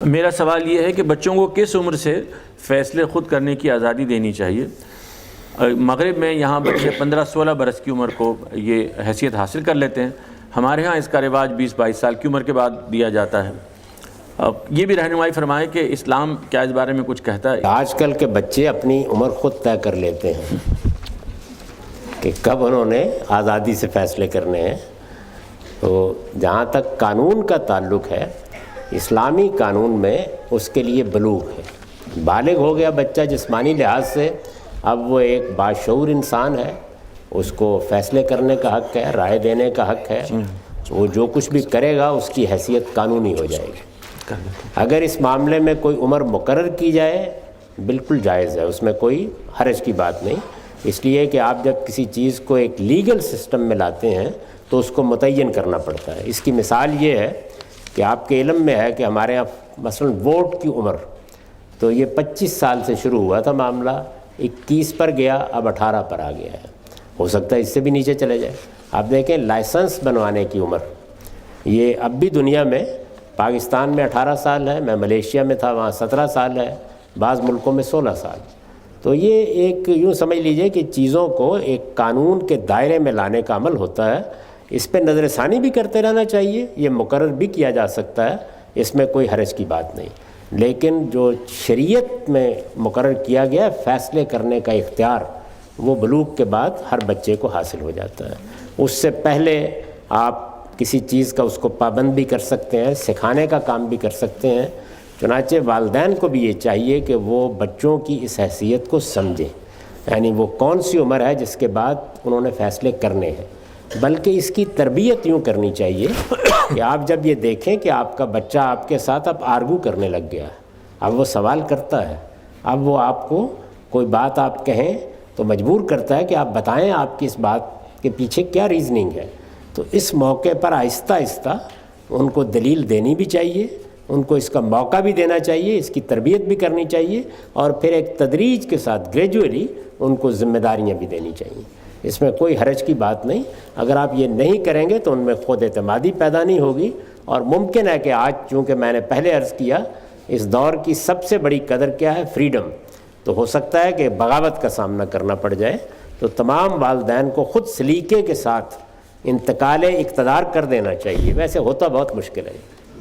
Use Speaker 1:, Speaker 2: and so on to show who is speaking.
Speaker 1: میرا سوال یہ ہے کہ بچوں کو کس عمر سے فیصلے خود کرنے کی آزادی دینی چاہیے؟ مغرب میں یہاں بچے 15-16 برس کی عمر کو یہ حیثیت حاصل کر لیتے ہیں، ہمارے ہاں اس کا رواج 20-22 سال کی عمر کے بعد دیا جاتا ہے۔ یہ بھی رہنمائی فرمائیں کہ اسلام کیا اس بارے میں کچھ کہتا ہے؟
Speaker 2: آج کل کے بچے اپنی عمر خود طے کر لیتے ہیں کہ کب انہوں نے آزادی سے فیصلے کرنے ہیں۔ تو جہاں تک قانون کا تعلق ہے، اسلامی قانون میں اس کے لیے بلوغ ہے، بالغ ہو گیا بچہ جسمانی لحاظ سے، اب وہ ایک باشعور انسان ہے، اس کو فیصلے کرنے کا حق ہے، رائے دینے کا حق ہے، وہ جو کچھ بھی کرے گا اس کی حیثیت قانونی ہو جائے گی۔ اگر اس معاملے میں کوئی عمر مقرر کی جائے بالکل جائز ہے، اس میں کوئی حرج کی بات نہیں، اس لیے کہ آپ جب کسی چیز کو ایک لیگل سسٹم میں لاتے ہیں تو اس کو متعین کرنا پڑتا ہے۔ اس کی مثال یہ ہے کہ آپ کے علم میں ہے کہ ہمارے یہاں مثلا ووٹ کی عمر تو یہ 25 سال سے شروع ہوا تھا معاملہ، 21 پر گیا، اب 18 پر آ گیا ہے، ہو سکتا ہے اس سے بھی نیچے چلے جائے۔ آپ دیکھیں لائسنس بنوانے کی عمر، یہ اب بھی دنیا میں پاکستان میں 18 سال ہے، میں ملیشیا میں تھا وہاں 17 سال ہے، بعض ملکوں میں 16 سال۔ تو یہ ایک یوں سمجھ لیجئے کہ چیزوں کو ایک قانون کے دائرے میں لانے کا عمل ہوتا ہے، اس پہ نظر ثانی بھی کرتے رہنا چاہیے، یہ مقرر بھی کیا جا سکتا ہے، اس میں کوئی حرج کی بات نہیں۔ لیکن جو شریعت میں مقرر کیا گیا فیصلے کرنے کا اختیار، وہ بلوغ کے بعد ہر بچے کو حاصل ہو جاتا ہے۔ اس سے پہلے آپ کسی چیز کا اس کو پابند بھی کر سکتے ہیں، سکھانے کا کام بھی کر سکتے ہیں۔ چنانچہ والدین کو بھی یہ چاہیے کہ وہ بچوں کی اس حیثیت کو سمجھیں، یعنی وہ کون سی عمر ہے جس کے بعد انہوں نے فیصلے کرنے ہیں، بلکہ اس کی تربیت یوں کرنی چاہیے کہ آپ جب یہ دیکھیں کہ آپ کا بچہ آپ کے ساتھ اب آرگو کرنے لگ گیا، اب وہ سوال کرتا ہے، اب وہ آپ کو کوئی بات آپ کہیں تو مجبور کرتا ہے کہ آپ بتائیں آپ کی اس بات کے پیچھے کیا ریزننگ ہے، تو اس موقع پر آہستہ آہستہ ان کو دلیل دینی بھی چاہیے، ان کو اس کا موقع بھی دینا چاہیے، اس کی تربیت بھی کرنی چاہیے، اور پھر ایک تدریج کے ساتھ گریجولی ان کو ذمہ داریاں بھی دینی چاہیے۔ اس میں کوئی حرج کی بات نہیں۔ اگر آپ یہ نہیں کریں گے تو ان میں خود اعتمادی پیدا نہیں ہوگی، اور ممکن ہے کہ آج چونکہ میں نے پہلے عرض کیا اس دور کی سب سے بڑی قدر کیا ہے، فریڈم، تو ہو سکتا ہے کہ بغاوت کا سامنا کرنا پڑ جائے۔ تو تمام والدین کو خود سلیقے کے ساتھ انتقال اقتدار کر دینا چاہیے، ویسے ہوتا بہت مشکل ہے۔